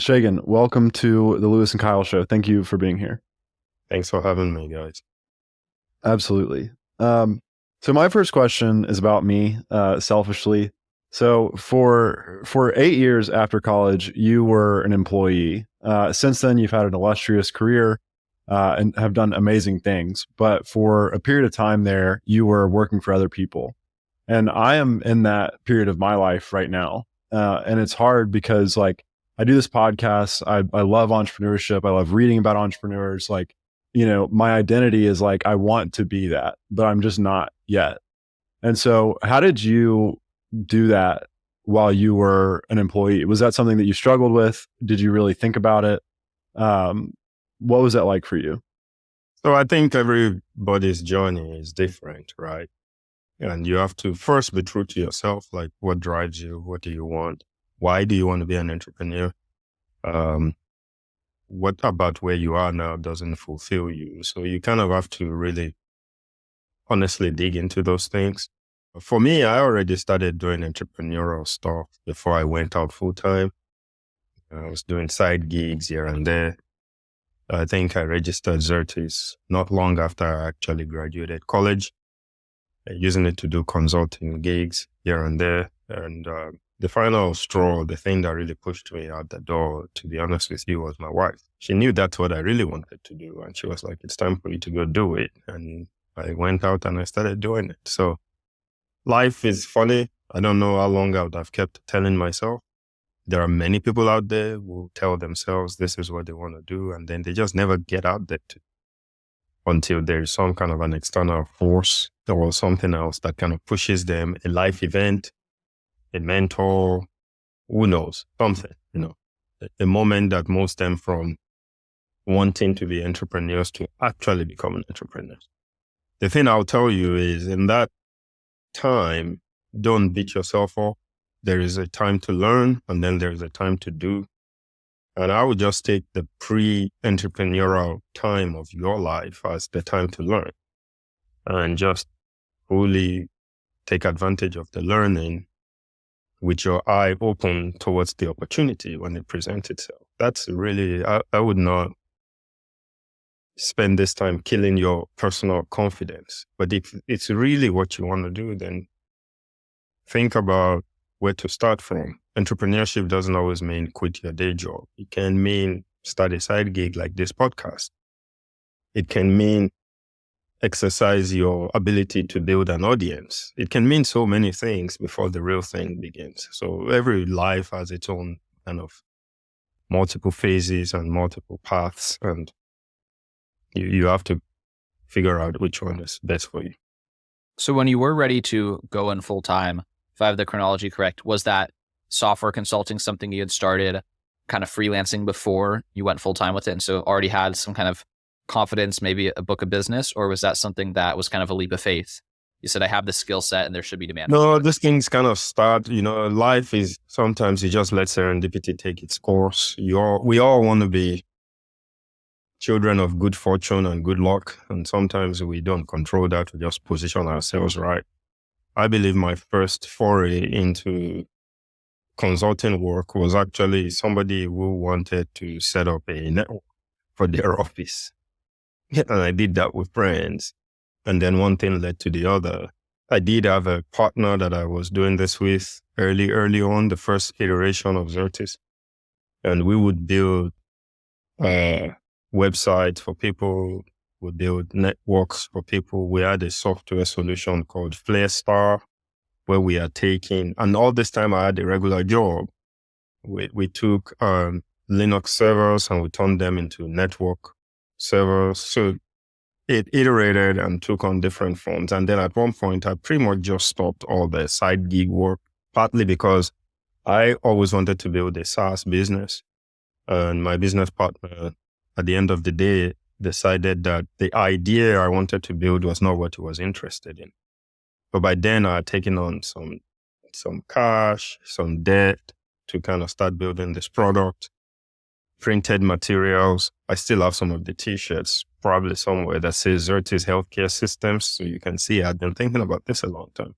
Shegun, welcome to the Lewis and Kyle show. Thank you for being here. Thanks for having me, guys. Absolutely. So my first question is about me, selfishly. So for 8 years after college, you were an employee. Since then, you've had an illustrious career and have done amazing things. But for a period of time there, you were working for other people. And I am in that period of my life right now. And it's hard because I do this podcast. I love entrepreneurship. I love reading about entrepreneurs. My identity is I want to be that, but I'm just not yet. And so how did you do that while you were an employee? Was that something that you struggled with? Did you really think about it? What was that like for you? So I think everybody's journey is different, right? And you have to first be true to yourself. Like, what drives you? What do you want? Why do you want to be an entrepreneur? What about where you are now doesn't fulfill you? So you kind of have to really honestly dig into those things. For me, I already started doing entrepreneurial stuff before I went out full time. I was doing side gigs here and there. I think I registered Xertis not long after I actually graduated college, using it to do consulting gigs here and there. And the final straw, the thing that really pushed me out the door, to be honest with you, was my wife. She knew that's what I really wanted to do. And she was like, it's time for you to go do it. And I went out and I started doing it. So life is funny. I don't know how long I would have kept telling myself. There are many people out there who tell themselves this is what they want to do, and then they just never get out there until there's some kind of an external force or something else that kind of pushes them, a life event, a mentor, who knows, something, a moment that moves them from wanting to be entrepreneurs to actually becoming entrepreneurs. The thing I'll tell you is, in that time, don't beat yourself up. There is a time to learn, and then there's a time to do. And I would just take the pre-entrepreneurial time of your life as the time to learn, and just fully take advantage of the learning with your eye open towards the opportunity when it presents itself. That's really, I would not spend this time killing your personal confidence. But if it's really what you want to do, then think about where to start from. Entrepreneurship doesn't always mean quit your day job. It can mean start a side gig like this podcast. It can mean exercise your ability to build an audience. It can mean so many things before the real thing begins. So every life has its own kind of multiple phases and multiple paths, and you have to figure out which one is best for you. So when you were ready to go in full time, if I have the chronology correct, was that software consulting something you had started kind of freelancing before you went full time with it, and so already had some kind of confidence, maybe a book of business, or was that something that was kind of a leap of faith? You said, I have the skill set and there should be demand. No, these things kind of start, life is sometimes you just let serendipity take its course. We all want to be children of good fortune and good luck. And sometimes we don't control that. We just position ourselves right. I believe my first foray into consulting work was actually somebody who wanted to set up a network for their office. And I did that with friends. And then one thing led to the other. I did have a partner that I was doing this with early on, the first iteration of Xertis. And we would build websites for people. We build networks for people. We had a software solution called Flairstar, where we are taking, and all this time I had a regular job. We took Linux servers and we turned them into network servers. So it iterated and took on different forms. And then at one point, I pretty much just stopped all the side gig work, partly because I always wanted to build a SaaS business. And my business partner, at the end of the day, decided that the idea I wanted to build was not what he was interested in. But by then I had taken on some cash, some debt to kind of start building this product, printed materials. I still have some of the t-shirts, probably somewhere, that says Xertis Healthcare Systems. So you can see I've been thinking about this a long time.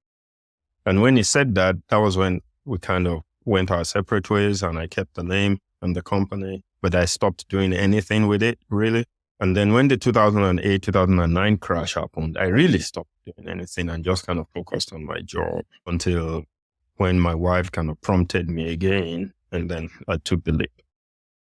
And when he said that, that was when we kind of went our separate ways, and I kept the name. and the company, but I stopped doing anything with it really. And then when the 2008, 2009 crash happened, I really stopped doing anything and just kind of focused on my job until when my wife kind of prompted me again, and then I took the leap.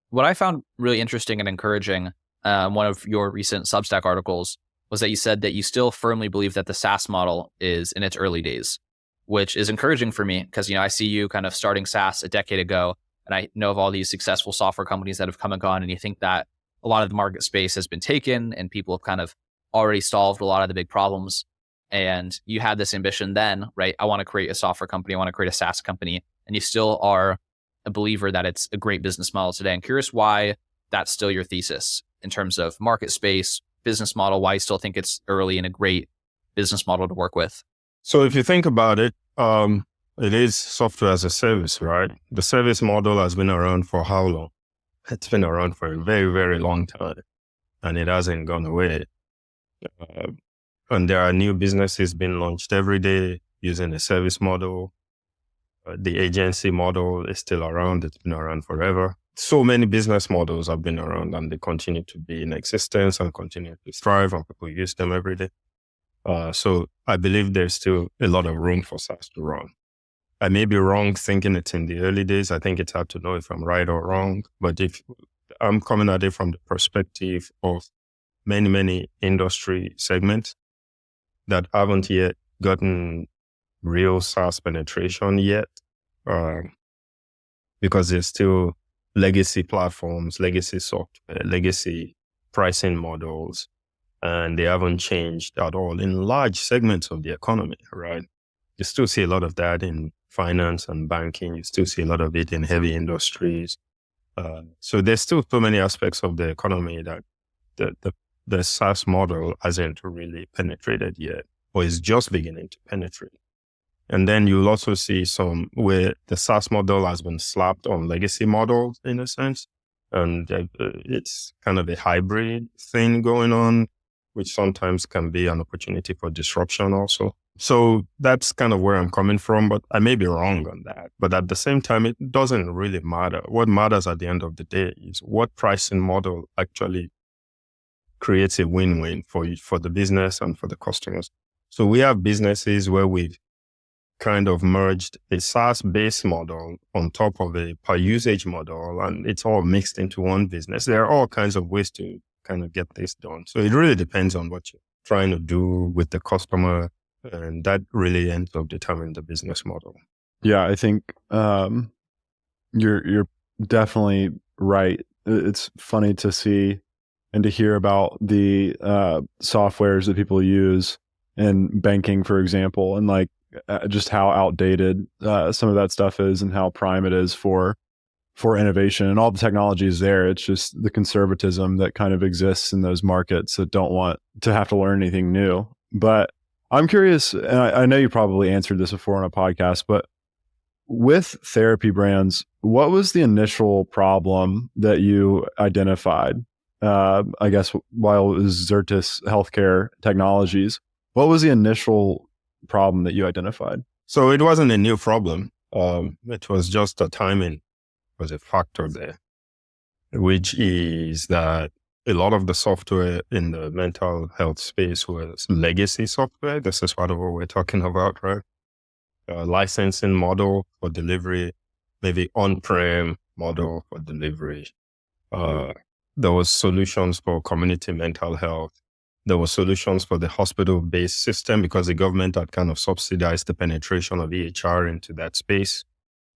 What I found really interesting and encouraging, one of your recent Substack articles, was that you said that you still firmly believe that the SaaS model is in its early days, which is encouraging for me because, I see you kind of starting SaaS a decade ago, and I know of all these successful software companies that have come and gone, and you think that a lot of the market space has been taken and people have kind of already solved a lot of the big problems. And you had this ambition then, right? I want to create a software company. I want to create a SaaS company. And you still are a believer that it's a great business model today. I'm curious why that's still your thesis in terms of market space, business model, why you still think it's early and a great business model to work with. So if you think about it, it is software as a service, right? The service model has been around for how long? It's been around for a very, very long time, and it hasn't gone away. And there are new businesses being launched every day using a service model. The agency model is still around. It's been around forever. So many business models have been around, and they continue to be in existence and continue to thrive, and people use them every day. So I believe there's still a lot of room for SaaS to run. I may be wrong thinking it's in the early days. I think it's hard to know if I'm right or wrong. But if I'm coming at it from the perspective of many, many industry segments that haven't yet gotten real SaaS penetration yet, because there's still legacy platforms, legacy software, legacy pricing models, and they haven't changed at all in large segments of the economy, right? You still see a lot of that in finance and banking. You still see a lot of it in heavy industries. So there's still so many aspects of the economy that the SaaS model hasn't really penetrated yet, or is just beginning to penetrate. And then you'll also see some where the SaaS model has been slapped on legacy models in a sense. And it's kind of a hybrid thing going on, which sometimes can be an opportunity for disruption also. So that's kind of where I'm coming from, but I may be wrong on that. But at the same time, it doesn't really matter. What matters at the end of the day is what pricing model actually creates a win-win for the business and for the customers. So we have businesses where we've kind of merged a SaaS-based model on top of a per-usage model, and it's all mixed into one business. There are all kinds of ways to kind of get this done. So it really depends on what you're trying to do with the customer, and that really ends up determining the business model. Yeah, I think you're definitely right. It's funny to see and to hear about the softwares that people use in banking, for example, and like just how outdated some of that stuff is and how prime it is for innovation, and all the technology is there. It's just the conservatism that kind of exists in those markets that don't want to have to learn anything new. But I'm curious, and I know you probably answered this before on a podcast, but with therapy brands, what was the initial problem that you identified? I guess while it was Xertis Healthcare Technologies, what was the initial problem that you identified? So it wasn't a new problem. It was just a timing was a factor there, which is that a lot of the software in the mental health space was legacy software. This is part of what we're talking about, right? Licensing model for delivery, maybe on-prem model for delivery. There was solutions for community mental health. There were solutions for the hospital-based system because the government had kind of subsidized the penetration of EHR into that space.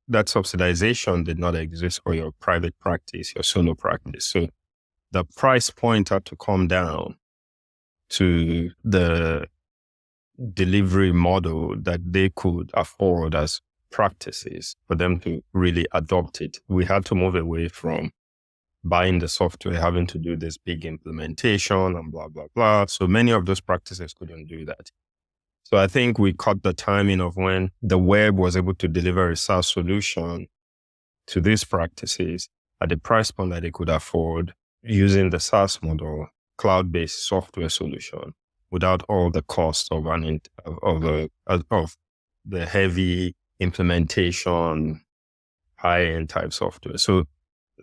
That subsidization did not exist for your private practice, your solo practice. So the price point had to come down to the delivery model that they could afford as practices for them to really adopt it. We had to move away from buying the software, having to do this big implementation and blah, blah, blah. So many of those practices couldn't do that. So I think we caught the timing of when the web was able to deliver a SaaS solution to these practices at the price point that they could afford using the SaaS model, cloud-based software solution, without all the cost of the heavy implementation, high-end type software. So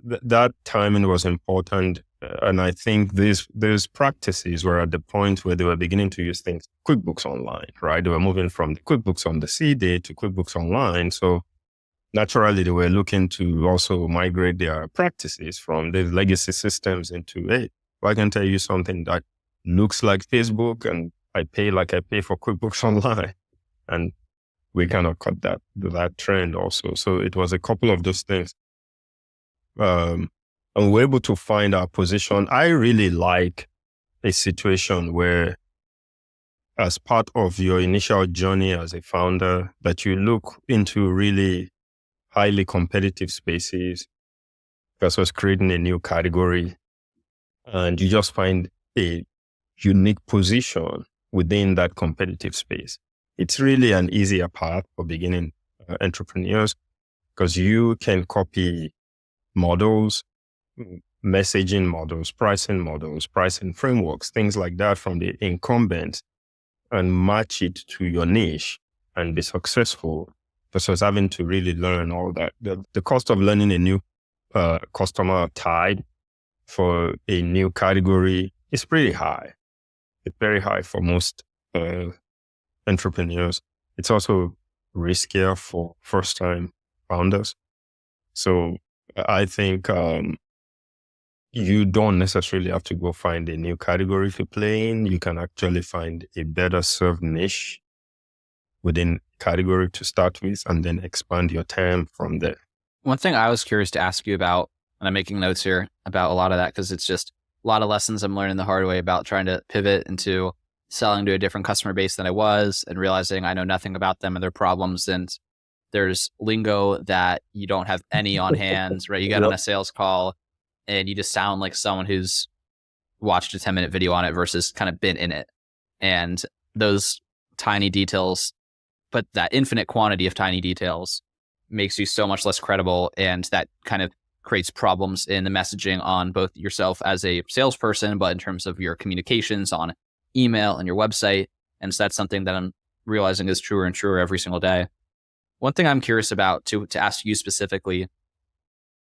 that timing was important. And I think these practices were at the point where they were beginning to use things, QuickBooks Online, right? They were moving from QuickBooks on the CD to QuickBooks Online. So naturally, they were looking to also migrate their practices from the legacy systems into, hey, why can't I use something that looks like Facebook and I pay like I pay for QuickBooks Online? And we kind of cut that trend also. So it was a couple of those things. And we were able to find our position. I really like a situation where, as part of your initial journey as a founder, that you look into really highly competitive spaces versus creating a new category. And you just find a unique position within that competitive space. It's really an easier path for beginning entrepreneurs because you can copy models, messaging models, pricing frameworks, things like that from the incumbents and match it to your niche and be successful versus having to really learn all that. The cost of learning a new customer type for a new category is pretty high. It's very high for most entrepreneurs. It's also riskier for first-time founders. So I think you don't necessarily have to go find a new category to play in. You can actually find a better served niche within category to start with and then expand your TAM from there. One thing I was curious to ask you about, and I'm making notes here about a lot of that because it's just a lot of lessons I'm learning the hard way about trying to pivot into selling to a different customer base than I was and realizing I know nothing about them and their problems. And there's lingo that you don't have any on hand, right? You get on a sales call and you just sound like someone who's watched a 10-minute video on it versus kind of been in it. And those tiny details, but that infinite quantity of tiny details makes you so much less credible. And that kind of creates problems in the messaging on both yourself as a salesperson, but in terms of your communications on email and your website. And so that's something that I'm realizing is truer and truer every single day. One thing I'm curious about to ask you specifically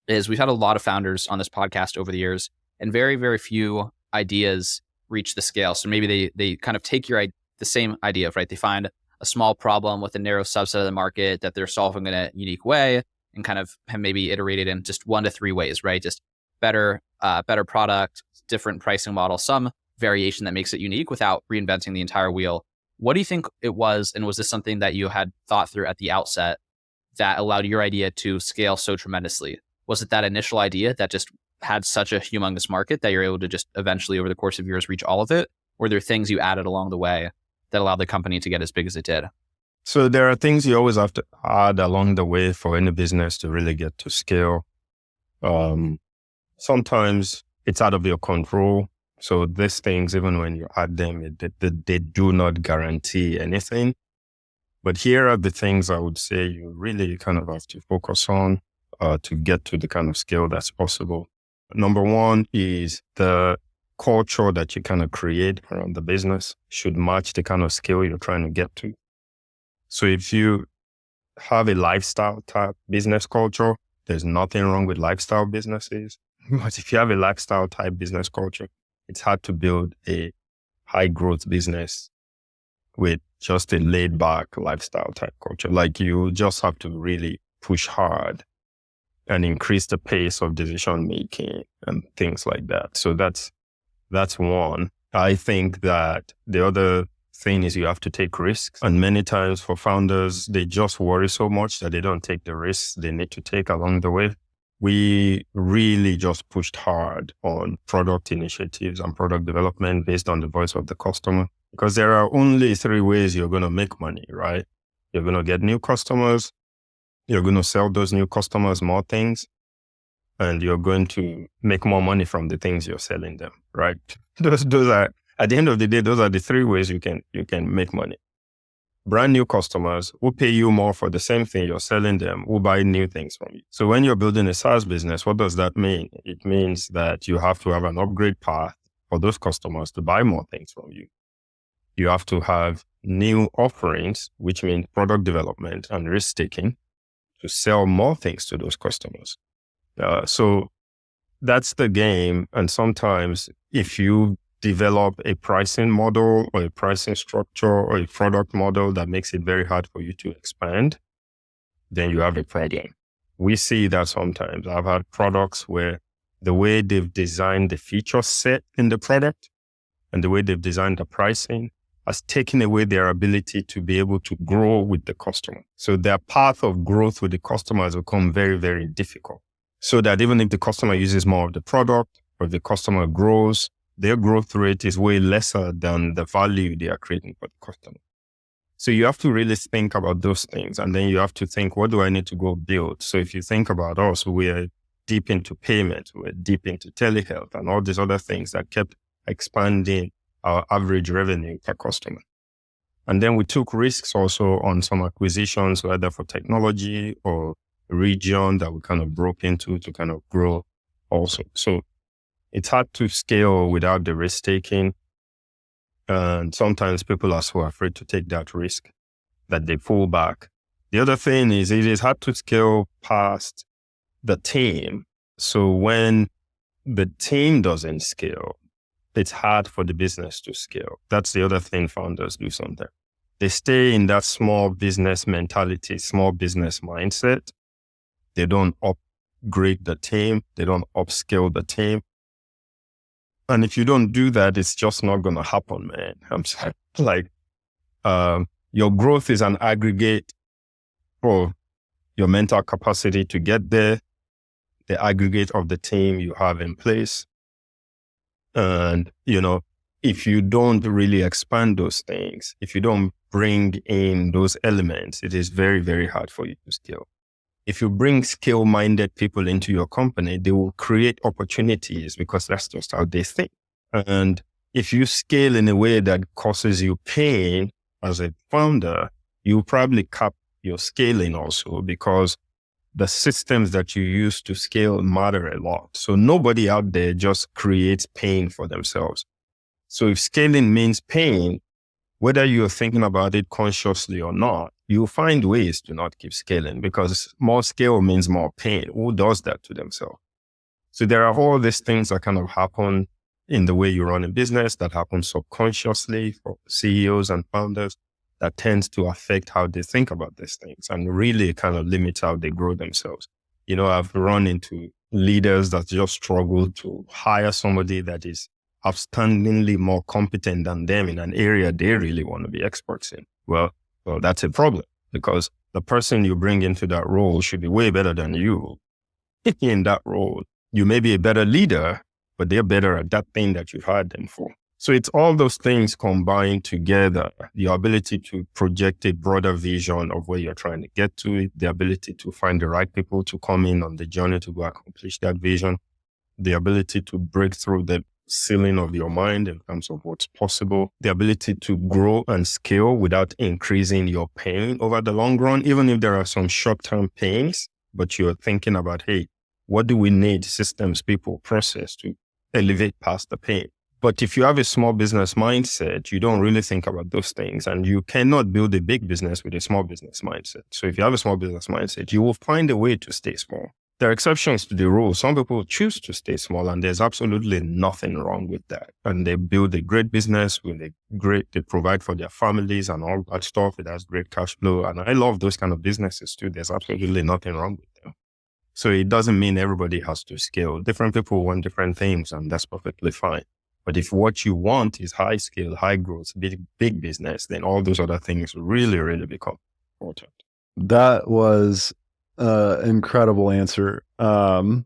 is we've had a lot of founders on this podcast over the years, and very, very few ideas reach the scale. So maybe they kind of take the same idea, right? They find a small problem with a narrow subset of the market that they're solving in a unique way and kind of have maybe iterated in just 1 to 3 ways, right? Just better product, different pricing model, some variation that makes it unique without reinventing the entire wheel. What do you think it was? And was this something that you had thought through at the outset that allowed your idea to scale so tremendously? Was it that initial idea that just had such a humongous market that you're able to just eventually over the course of years reach all of it? Or were there things you added along the way that allowed the company to get as big as it did? So there are things you always have to add along the way for any business to really get to scale. Sometimes it's out of your control. So these things, even when you add them, they do not guarantee anything. But here are the things I would say you really kind of have to focus on to get to the kind of scale that's possible. Number one is the culture that you kind of create around the business should match the kind of scale you're trying to get to. So if you have a lifestyle type business culture, there's nothing wrong with lifestyle businesses. But if you have a lifestyle type business culture, it's hard to build a high growth business with just a laid back lifestyle type culture. Like you just have to really push hard and increase the pace of decision making and things like that. So that's one. I think that the other thing is you have to take risks. And many times for founders, they just worry so much that they don't take the risks they need to take along the way. We really just pushed hard on product initiatives and product development based on the voice of the customer, because there are only 3 ways you're going to make money, right? You're going to get new customers, you're going to sell those new customers more things, and you're going to make more money from the things you're selling them, right? Those are, at the end of the day, those are the 3 ways you can make money. Brand new customers will pay you more for the same thing you're selling them, will buy new things from you. So when you're building a SaaS business, what does that mean? It means that you have to have an upgrade path for those customers to buy more things from you. You have to have new offerings, which means product development and risk taking, to sell more things to those customers. So that's the game. And sometimes if you develop a pricing model or a pricing structure or a product model that makes it very hard for you to expand, then you have a problem. We see that sometimes. I've had products where the way they've designed the feature set in the product and the way they've designed the pricing has taken away their ability to be able to grow with the customer. So their path of growth with the customer has become very, very difficult. So that even if the customer uses more of the product or if the customer grows, their growth rate is way lesser than the value they are creating for the customer. So you have to really think about those things. And then you have to think, what do I need to go build? So if you think about us, we are deep into payment, we're deep into telehealth and all these other things that kept expanding our average revenue per customer. And then we took risks also on some acquisitions, whether for technology or region that we kind of broke into to kind of grow also. So it's hard to scale without the risk taking. And sometimes people are so afraid to take that risk that they pull back. The other thing is it is hard to scale past the team. So when the team doesn't scale, it's hard for the business to scale. That's the other thing founders do sometimes. They stay in that small business mentality, small business mindset. They don't upgrade the team. They don't upscale the team. And if you don't do that, it's just not going to happen, man. I'm sorry. Like, your growth is an aggregate for your mental capacity to get there, the aggregate of the team you have in place. And, if you don't really expand those things, if you don't bring in those elements, it is very, very hard for you to scale. If you bring skill-minded people into your company, they will create opportunities because that's just how they think. And if you scale in a way that causes you pain as a founder, you probably cap your scaling also because the systems that you use to scale matter a lot. So nobody out there just creates pain for themselves. So if scaling means pain, whether you're thinking about it consciously or not, you'll find ways to not keep scaling because more scale means more pain. Who does that to themselves? So there are all these things that kind of happen in the way you run a business that happen subconsciously for CEOs and founders that tends to affect how they think about these things and really kind of limits how they grow themselves. I've run into leaders that just struggle to hire somebody that is outstandingly more competent than them in an area they really want to be experts in. Well, that's a problem because the person you bring into that role should be way better than you in that role. You may be a better leader, but they're better at that thing that you've hired them for. So it's all those things combined together, the ability to project a broader vision of where you're trying to get to, the ability to find the right people to come in on the journey to go accomplish that vision, the ability to break through the ceiling of your mind in terms of what's possible, the ability to grow and scale without increasing your pain over the long run, even if there are some short-term pains, but you're thinking about, hey, what do we need systems, people, process to elevate past the pain? But if you have a small business mindset, you don't really think about those things and you cannot build a big business with a small business mindset. So if you have a small business mindset, you will find a way to stay small. There are exceptions to the rule. Some people choose to stay small and there's absolutely nothing wrong with that. And they build a great business they provide for their families and all that stuff. It has great cash flow. And I love those kind of businesses too. There's absolutely nothing wrong with them. So it doesn't mean everybody has to scale. Different people want different things and that's perfectly fine. But if what you want is high scale, high growth, big business, then all those other things really, really become important. That was an incredible answer. Wrote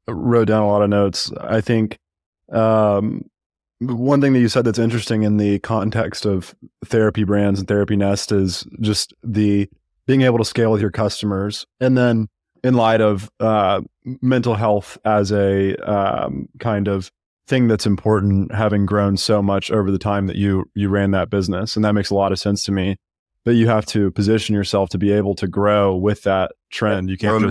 down a lot of notes. I think one thing that you said that's interesting in the context of therapy brands and Therapy Nest is just the being able to scale with your customers. And then in light of mental health as a kind of thing that's important, having grown so much over the time that you ran that business. And that makes a lot of sense to me. But you have to position yourself to be able to grow with that trend. You can't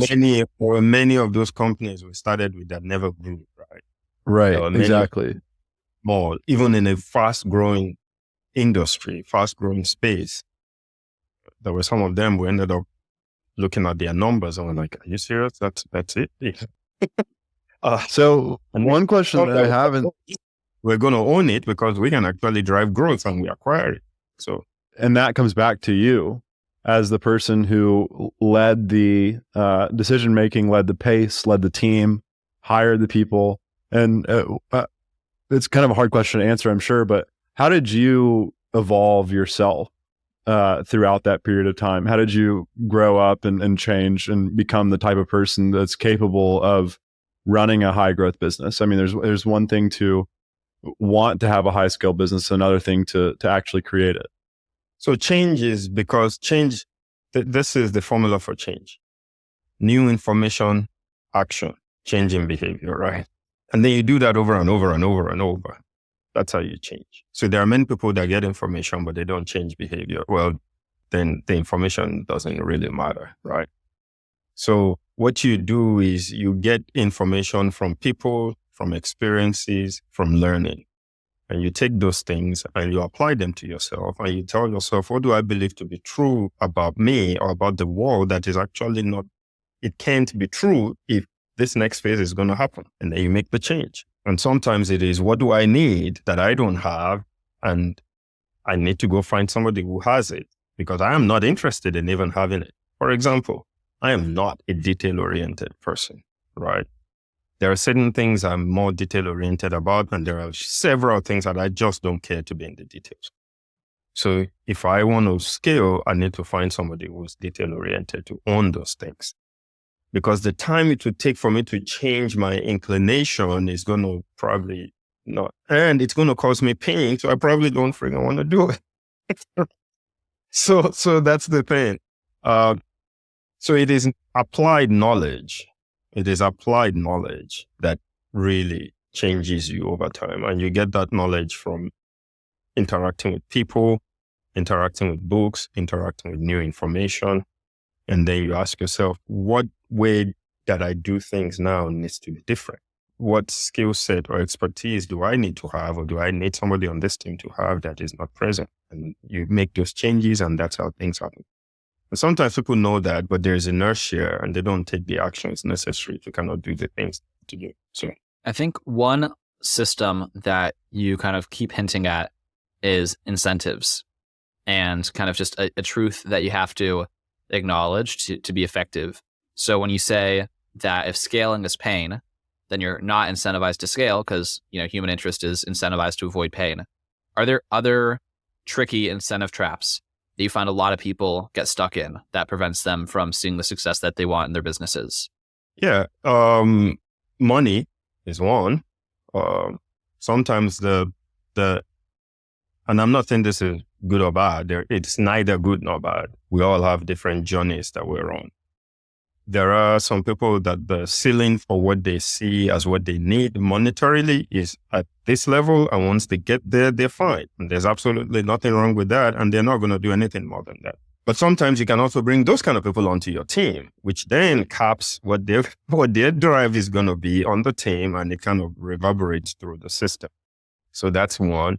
many of those companies we started with that never grew, right? Right, exactly. More, even in a fast-growing industry, fast-growing space, there were some of them who ended up looking at their numbers and were like, are you serious? That's it? So and one question that I haven't, we're going to own it because we can actually drive growth and we acquire it. So, and that comes back to you as the person who led the decision making, led the pace, led the team, hired the people. And it's kind of a hard question to answer, I'm sure, but how did you evolve yourself throughout that period of time? How did you grow up and change and become the type of person that's capable of running a high growth business? I mean, there's one thing to want to have a high scale business, another thing to actually create it. So change is because change, this is the formula for change. New information, action, change in behavior, right? And then you do that over and over and over and over. That's how you change. So there are many people that get information, but they don't change behavior. Well, then the information doesn't really matter, right? So what you do is you get information from people, from experiences, from learning. And you take those things and you apply them to yourself and you tell yourself, what do I believe to be true about me or about the world that is actually not, it can't be true if this next phase is going to happen. And then you make the change. And sometimes it is, what do I need that I don't have? And I need to go find somebody who has it because I am not interested in even having it. For example, I am not a detail-oriented person, right? There are certain things I'm more detail-oriented about, and there are several things that I just don't care to be in the details. So if I want to scale, I need to find somebody who's detail-oriented to own those things. Because the time it would take for me to change my inclination is going to probably not, and it's going to cause me pain, so I probably don't freaking want to do it. So that's the thing. So it is applied knowledge. It is applied knowledge that really changes you over time. And you get that knowledge from interacting with people, interacting with books, interacting with new information. And then you ask yourself, what way that I do things now needs to be different? What skill set or expertise do I need to have, or do I need somebody on this team to have that is not present? And you make those changes, and that's how things happen. And sometimes people know that, but there's inertia and they don't take the actions necessary to kind of do the things to do. So I think one system that you kind of keep hinting at is incentives, and kind of just a truth that you have to acknowledge to be effective. So when you say that if scaling is pain, then you're not incentivized to scale because, human interest is incentivized to avoid pain. Are there other tricky incentive traps that you find a lot of people get stuck in that prevents them from seeing the success that they want in their businesses? Yeah. Money is one. Sometimes and I'm not saying this is good or bad. It's neither good nor bad. We all have different journeys that we're on. There are some people that the ceiling for what they see as what they need monetarily is at this level. And once they get there, they're fine. And there's absolutely nothing wrong with that. And they're not going to do anything more than that. But sometimes you can also bring those kind of people onto your team, which then caps what their drive is going to be on the team. And it kind of reverberates through the system. So that's one.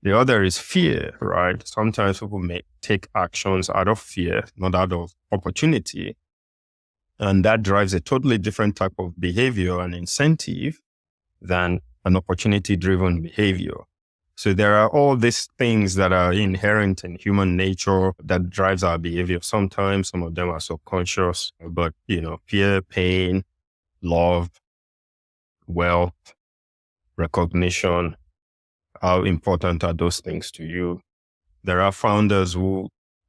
The other is fear, right? Sometimes people may take actions out of fear, not out of opportunity. And that drives a totally different type of behavior and incentive than an opportunity-driven behavior. So there are all these things that are inherent in human nature that drives our behavior. Sometimes some of them are subconscious, but fear, pain, love, wealth, recognition. How important are those things to you? There are founders who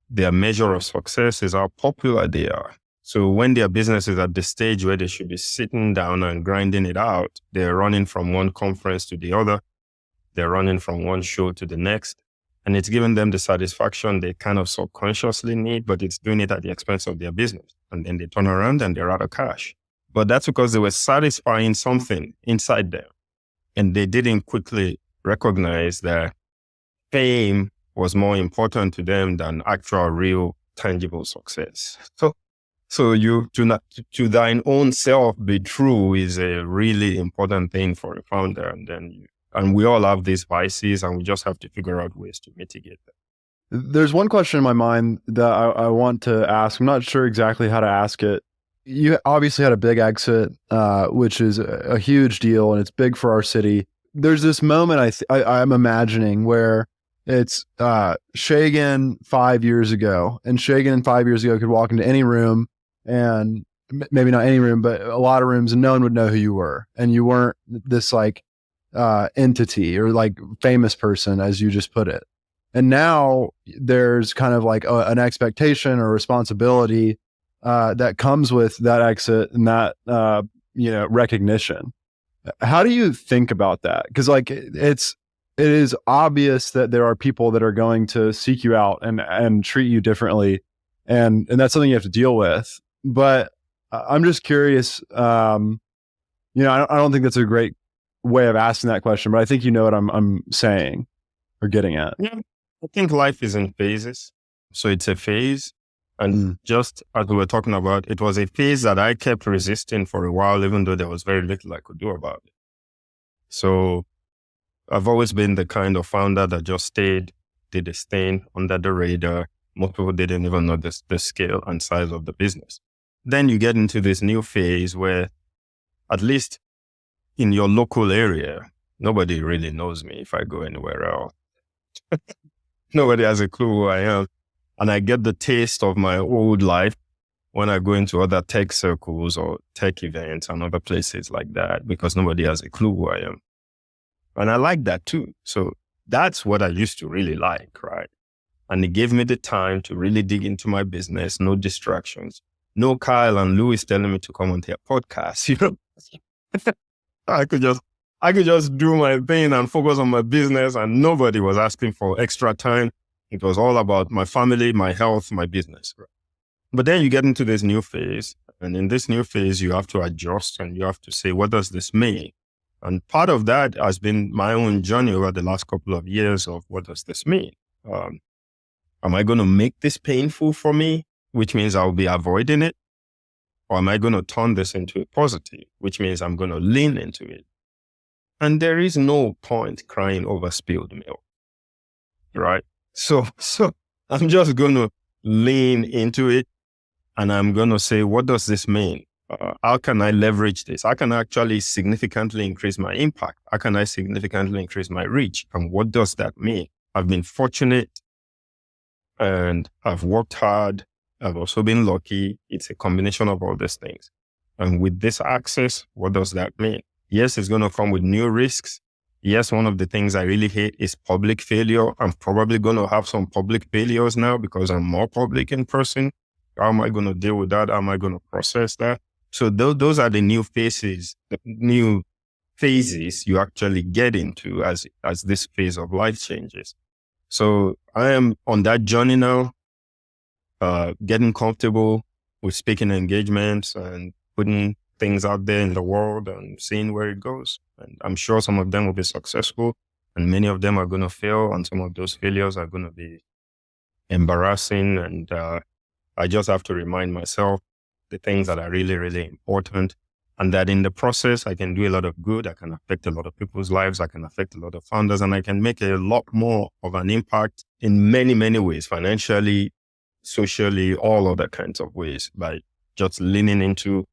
their measure of success is how popular they are. So when their business is at the stage where they should be sitting down and grinding it out, they're running from one conference to the other. They're running from one show to the next. And it's giving them the satisfaction they kind of subconsciously need, but it's doing it at the expense of their business. And then they turn around and they're out of cash. But that's because they were satisfying something inside them. And they didn't quickly recognize that fame was more important to them than actual, real, tangible success. So you to thine own self be true is a really important thing for a founder. And we all have these vices, and we just have to figure out ways to mitigate them. There's one question in my mind that I want to ask. I'm not sure exactly how to ask it. you obviously had a big exit, which is a huge deal, and it's big for our city. There's this moment I'm imagining where it's Shegun 5 years ago, and Shegun 5 years ago could walk into any room, and maybe not any room, but a lot of rooms, and no one would know who you were, and you weren't this like entity or like famous person, as you just put it. And now there's kind of like an expectation or responsibility that comes with that exit and that recognition. How do you think about that? Because like it is obvious that there are people that are going to seek you out and treat you differently, and that's something you have to deal with. But I'm just curious. I don't think that's a great way of asking that question, but I think you know what I'm saying or getting at. Yeah, I think life is in phases. So it's a phase. And just as we were talking about, it was a phase that I kept resisting for a while, even though there was very little I could do about it. So I've always been the kind of founder that just stayed, did his thing under the radar. Most people didn't even know the scale and size of the business. Then you get into this new phase where, at least in your local area, nobody really knows me if I go anywhere else. Nobody has a clue who I am. And I get the taste of my old life when I go into other tech circles or tech events and other places like that, because nobody has a clue who I am. And I like that too. So that's what I used to really like, right? And it gave me the time to really dig into my business, no distractions. No Kyle and Louis telling me to come on their podcast, I could just do my thing and focus on my business, and nobody was asking for extra time. It was all about my family, my health, my business. But then you get into this new phase, and in this new phase, you have to adjust and you have to say, what does this mean? And part of that has been my own journey over the last couple of years of what does this mean? Am I going to make this painful for me, which means I'll be avoiding it? Or am I going to turn this into a positive, which means I'm going to lean into it? And there is no point crying over spilled milk, right? So I'm just going to lean into it, and I'm going to say, what does this mean? How can I leverage this? How can I actually significantly increase my impact? How can I significantly increase my reach? And what does that mean? I've been fortunate and I've worked hard. I've also been lucky. It's a combination of all these things. And with this access, what does that mean? Yes, it's going to come with new risks. Yes, one of the things I really hate is public failure. I'm probably going to have some public failures now because I'm more public in person. How am I going to deal with that? How am I going to process that? So those are the new phases you actually get into as this phase of life changes. So I am on that journey now, getting comfortable with speaking engagements and putting things out there in the world and seeing where it goes. And I'm sure some of them will be successful and many of them are going to fail. And some of those failures are going to be embarrassing. And I just have to remind myself the things that are really, really important. And that in the process, I can do a lot of good. I can affect a lot of people's lives. I can affect a lot of founders, and I can make a lot more of an impact in many, many ways, financially, socially, all other kinds of ways, by just leaning into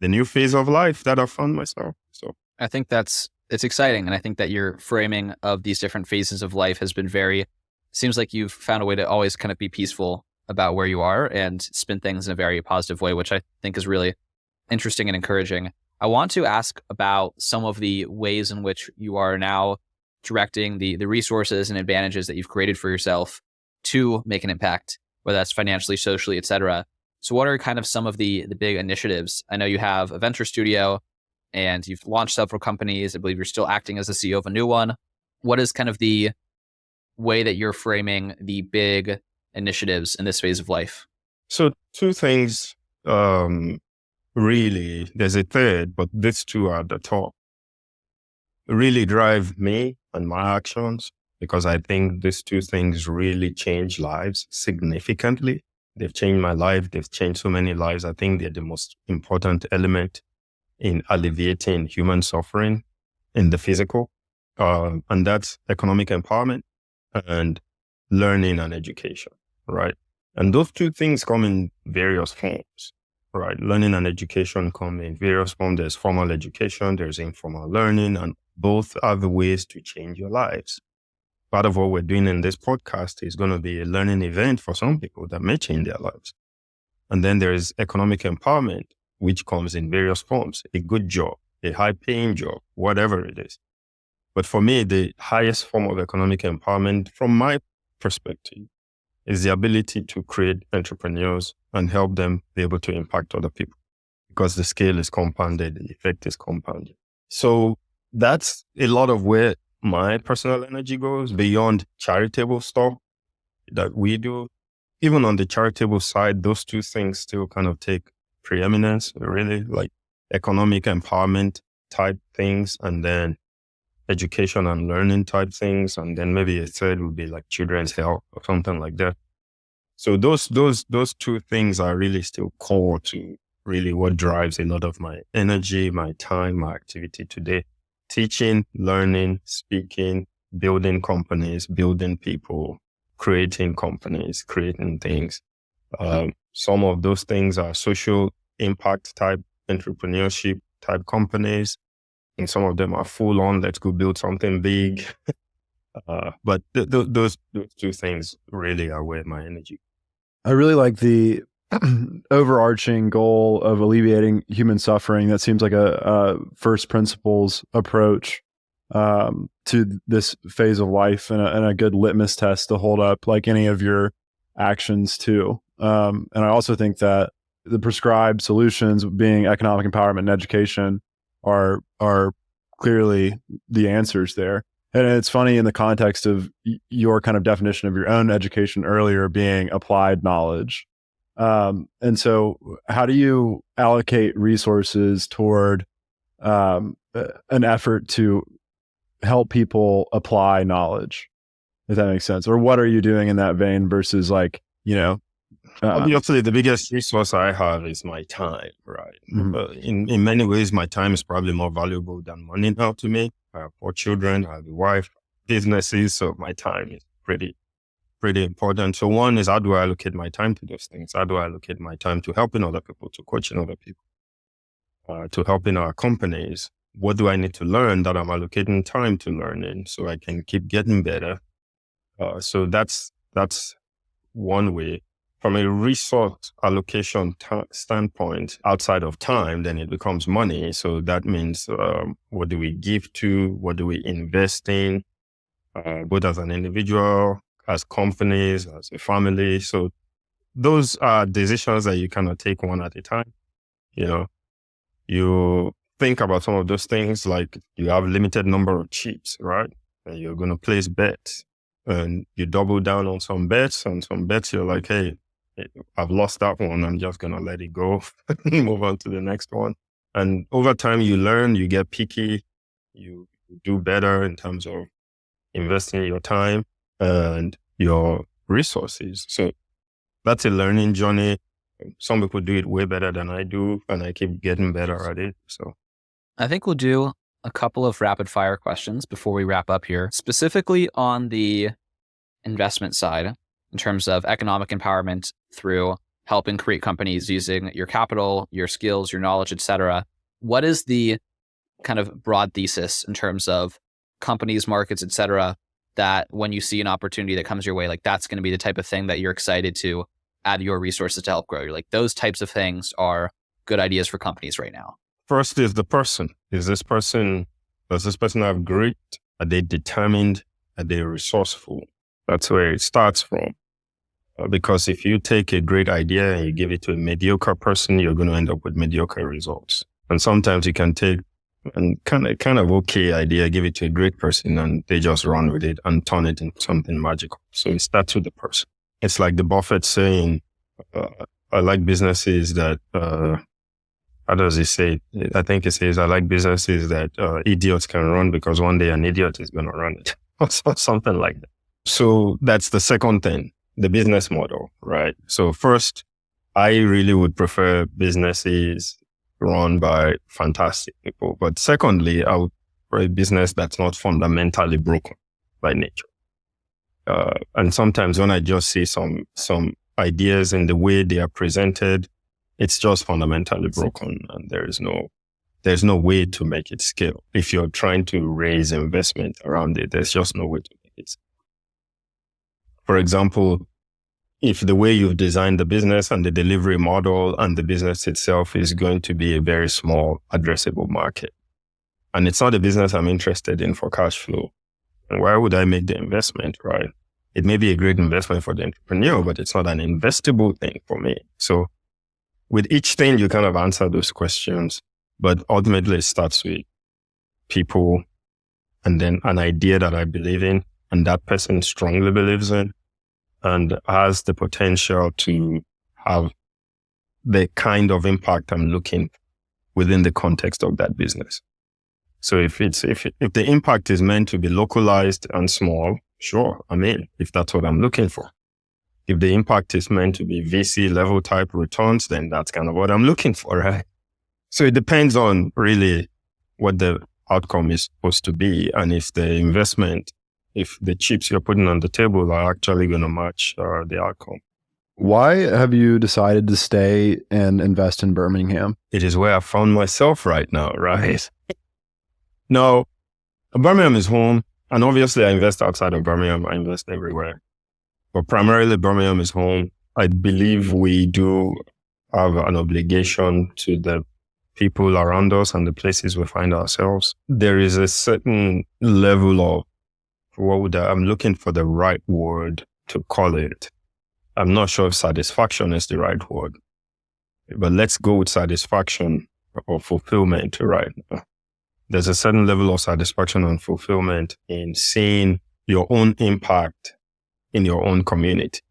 the new phase of life that I found myself. So I think it's exciting. And I think that your framing of these different phases of life has been seems like you've found a way to always kind of be peaceful about where you are and spin things in a very positive way, which I think is really interesting and encouraging. I want to ask about some of the ways in which you are now directing the resources and advantages that you've created for yourself to make an impact, whether that's financially, socially, et cetera. So what are kind of some of the big initiatives? I know you have a venture studio and you've launched several companies. I believe you're still acting as the CEO of a new one. What is kind of the way that you're framing the big initiatives in this phase of life? So two things, really, there's a third, but these two are at the top, really drive me and my actions, because I think these two things really change lives significantly. They've changed my life. They've changed so many lives. I think they're the most important element in alleviating human suffering in the physical. And that's economic empowerment and learning and education, right? And those two things come in various forms. right? Learning and education come in various forms. There's formal education, there's informal learning, and both are the ways to change your lives. Part of what we're doing in this podcast is going to be a learning event for some people that may change their lives. And then there is economic empowerment, which comes in various forms, a good job, a high-paying job, whatever it is. But for me, the highest form of economic empowerment, from my perspective, is the ability to create entrepreneurs and help them be able to impact other people, because the scale is compounded, the effect is compounded. So that's a lot of where my personal energy goes beyond charitable stuff that we do. Even on the charitable side, those two things still kind of take preeminence, really, like economic empowerment type things, and then education and learning type things. And then maybe a third would be like children's health or something like that. So those two things are really still core to really what drives a lot of my energy, my time, my activity today. Teaching, learning, speaking, building companies, building people, creating companies, creating things. Some of those things are social impact type entrepreneurship type companies. And some of them are full on, let's go build something big. But those two things really are where my energy. I really like the overarching goal of alleviating human suffering. That seems like a first principles approach to this phase of life, and a good litmus test to hold up like any of your actions to. And I also think that the prescribed solutions, being economic empowerment and education, are clearly the answers there. And it's funny in the context of your kind of definition of your own education earlier being applied knowledge. And so how do you allocate resources toward an effort to help people apply knowledge, if that makes sense? Or what are you doing in that vein versus like, obviously, the biggest resource I have is my time, right? Mm-hmm. In many ways, my time is probably more valuable than money now to me. I have 4 children, I have a wife, businesses, so my time is pretty important. So one is, how do I allocate my time to those things? How do I allocate my time to helping other people, to coaching other people, to helping our companies? What do I need to learn that I'm allocating time to learning so I can keep getting better? So that's one way. From a resource allocation standpoint, outside of time, then it becomes money. So that means what do we give to? What do we invest in? Both as an individual, as companies, as a family. So those are decisions that you cannot take one at a time. You think about some of those things like you have a limited number of chips, right? And you're going to place bets, and you double down on some bets. On some bets, you're like, hey, I've lost that one. I'm just going to let it go, move on to the next one. And over time, you learn, you get picky, you do better in terms of investing your time and your resources. So that's a learning journey. Some people do it way better than I do, and I keep getting better at it. So I think we'll do a couple of rapid fire questions before we wrap up here, specifically on the investment side, in terms of economic empowerment through helping create companies using your capital, your skills, your knowledge, et cetera. What is the kind of broad thesis in terms of companies, markets, et cetera, that when you see an opportunity that comes your way, like that's going to be the type of thing that you're excited to add your resources to help grow? You're like, those types of things are good ideas for companies right now. First is the person. Does this person have grit? Are they determined? Are they resourceful? That's where it starts from. Because if you take a great idea and you give it to a mediocre person, you're going to end up with mediocre results. And sometimes you can take a kind of okay idea, give it to a great person, and they just run with it and turn it into something magical. So it starts with the person. It's like the Buffett saying, I like businesses that, how does he say it? I think he says, I like businesses that idiots can run because one day an idiot is going to run it. Or something like that. So that's the second thing, the business model, right? So first, I really would prefer businesses run by fantastic people. But secondly, I would prefer a business that's not fundamentally broken by nature. And sometimes when I just see some ideas in the way they are presented, It's just fundamentally broken, and there's no way to make it scale. If you're trying to raise investment around it, there's just no way to make it scale. For example, if the way you've designed the business and the delivery model and the business itself is going to be a very small addressable market, and it's not a business I'm interested in for cash flow, and why would I make the investment, right? It may be a great investment for the entrepreneur, but it's not an investable thing for me. So with each thing, you kind of answer those questions, but ultimately it starts with people and then an idea that I believe in and that person strongly believes in and has the potential to have the kind of impact I'm looking within the context of that business. So if the impact is meant to be localized and small, sure, I'm in, if that's what I'm looking for. If the impact is meant to be VC level type returns, then that's kind of what I'm looking for, right? So it depends on really what the outcome is supposed to be. And if the investment, if the chips you're putting on the table are actually going to match the outcome. Why have you decided to stay and invest in Birmingham? It is where I found myself right now, right? No, Birmingham is home. And obviously I invest outside of Birmingham. I invest everywhere. But primarily Birmingham is home. I believe we do have an obligation to the people around us and the places we find ourselves. There is a certain level of I'm looking for the right word to call it. I'm not sure if satisfaction is the right word, but let's go with satisfaction or fulfillment right now. There's a certain level of satisfaction and fulfillment in seeing your own impact in your own community,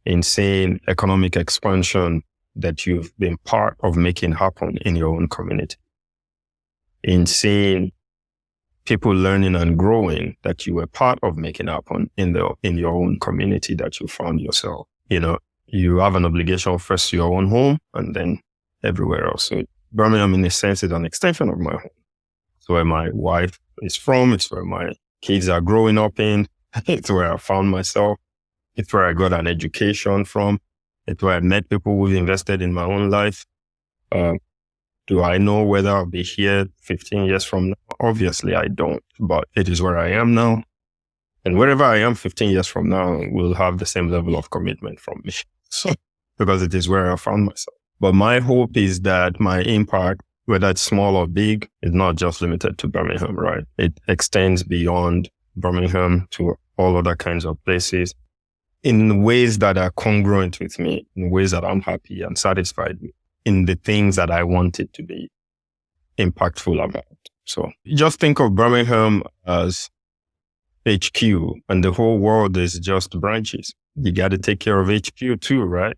in seeing economic expansion that you've been part of making happen in your own community, in seeing people learning and growing that you were part of making happen in your own community that you found yourself. You have an obligation first to your own home and then everywhere else. So Birmingham, in a sense, is an extension of my home. It's where my wife is from. It's where my kids are growing up in. It's where I found myself. It's where I got an education from. It's where I met people who've invested in my own life. Do I know whether I'll be here 15 years from now? Obviously, I don't, but it is where I am now. And wherever I am 15 years from now will have the same level of commitment from me. So, because it is where I found myself. But my hope is that my impact, whether it's small or big, is not just limited to Birmingham, right? It extends beyond Birmingham to all other kinds of places in ways that are congruent with me, in ways that I'm happy and satisfied with, in the things that I want it to be impactful about. So just think of Birmingham as HQ and the whole world is just branches. You got to take care of HQ too, right?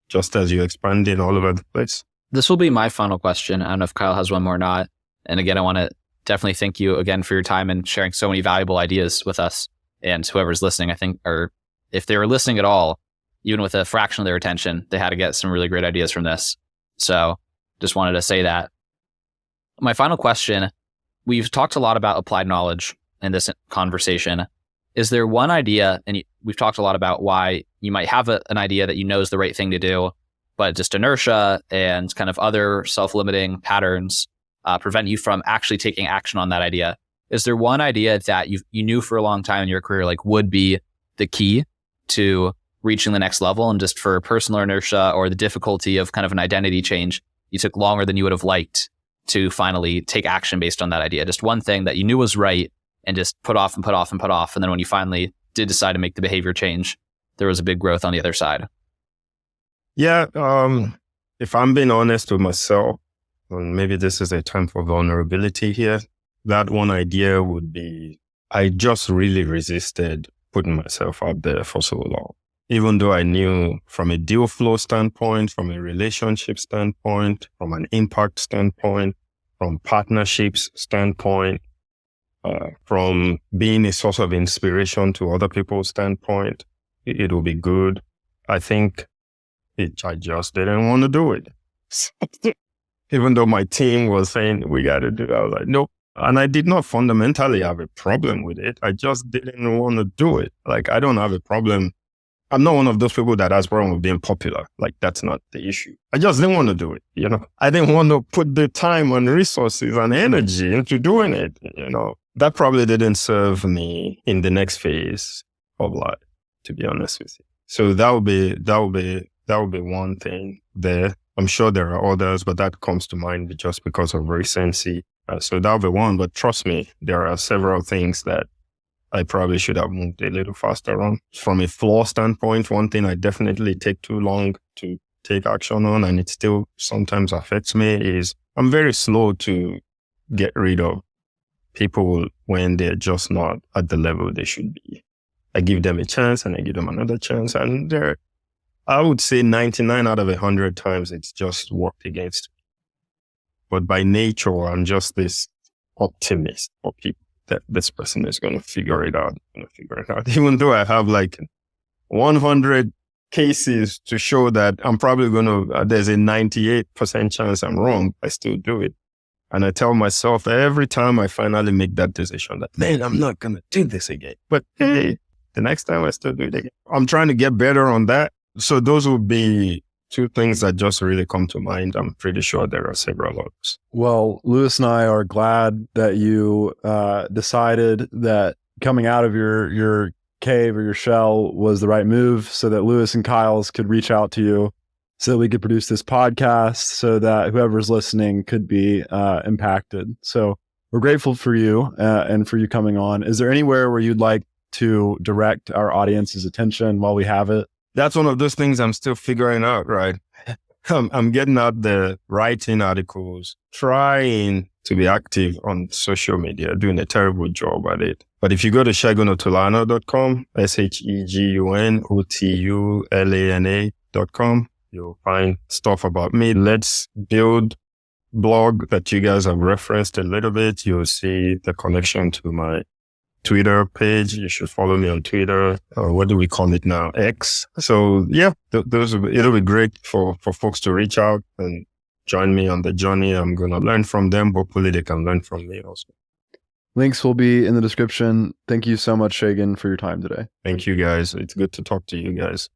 Just as you expand in all over the place. This will be my final question. I don't know if Kyle has one more or not. And again, I want to definitely thank you again for your time and sharing so many valuable ideas with us and whoever's listening, I think, or if they were listening at all, even with a fraction of their attention, they had to get some really great ideas from this. So just wanted to say that. My final question, we've talked a lot about applied knowledge in this conversation. Is there one idea, and we've talked a lot about why you might have an idea that you know is the right thing to do, but just inertia and kind of other self-limiting patterns prevent you from actually taking action on that idea. Is there one idea that you knew for a long time in your career like would be the key to reaching the next level, and just for personal inertia or the difficulty of kind of an identity change, you took longer than you would have liked to finally take action based on that idea? Just one thing that you knew was right and just put off and put off and put off. And then when you finally did decide to make the behavior change, there was a big growth on the other side. Yeah. If I'm being honest with myself, and maybe this is a time for vulnerability here, that one idea would be, I just really resisted putting myself out there for so long. Even though I knew from a deal flow standpoint, from a relationship standpoint, from an impact standpoint, from partnerships standpoint, from being a source of inspiration to other people's standpoint, it will be good. I think I just didn't want to do it. Even though my team was saying, we got to do it, I was like, nope. And I did not fundamentally have a problem with it. I just didn't want to do it. Like, I don't have a problem I'm not one of those people that has problem with being popular. Like, that's not the issue. I just didn't want to do it. I didn't want to put the time and resources and energy into doing it. That probably didn't serve me in the next phase of life, to be honest with you. So that would be one thing there. I'm sure there are others, but that comes to mind just because of recency. So that would be one. But trust me, there are several things that I probably should have moved a little faster on. From a flaw standpoint, one thing I definitely take too long to take action on, and it still sometimes affects me, is I'm very slow to get rid of people when they're just not at the level they should be. I give them a chance and I give them another chance, and I would say 99 out of 100 times it's just worked against me. But by nature, I'm just this optimist for people that this person is going to figure it out. Even though I have like 100 cases to show that I'm probably there's a 98% chance I'm wrong, I still do it. And I tell myself every time I finally make that decision that, man, I'm not going to do this again. But hey, the next time I still do it again. I'm trying to get better on that. So those would be two things that just really come to mind. I'm pretty sure there are several others. Well, Lewis and I are glad that you decided that coming out of your cave or your shell was the right move, so that Lewis and Kyle's could reach out to you, so that we could produce this podcast, so that whoever's listening could be impacted. So we're grateful for you and for you coming on. Is there anywhere where you'd like to direct our audience's attention while we have it? That's one of those things I'm still figuring out, right? I'm getting out there, writing articles, trying to be active on social media, doing a terrible job at it. But if you go to shegunotulana.com, ShegunOtulana.com, you'll find stuff about me. Let's Build blog that you guys have referenced a little bit. You'll see the connection to my Twitter page. You should follow me on Twitter, or what do we call it now? X. So yeah, it'll be great for folks to reach out and join me on the journey. I'm going to learn from them. Hopefully they can learn from me also. Links will be in the description. Thank you so much, Shegun, for your time today. Thank you guys. It's good to talk to you guys.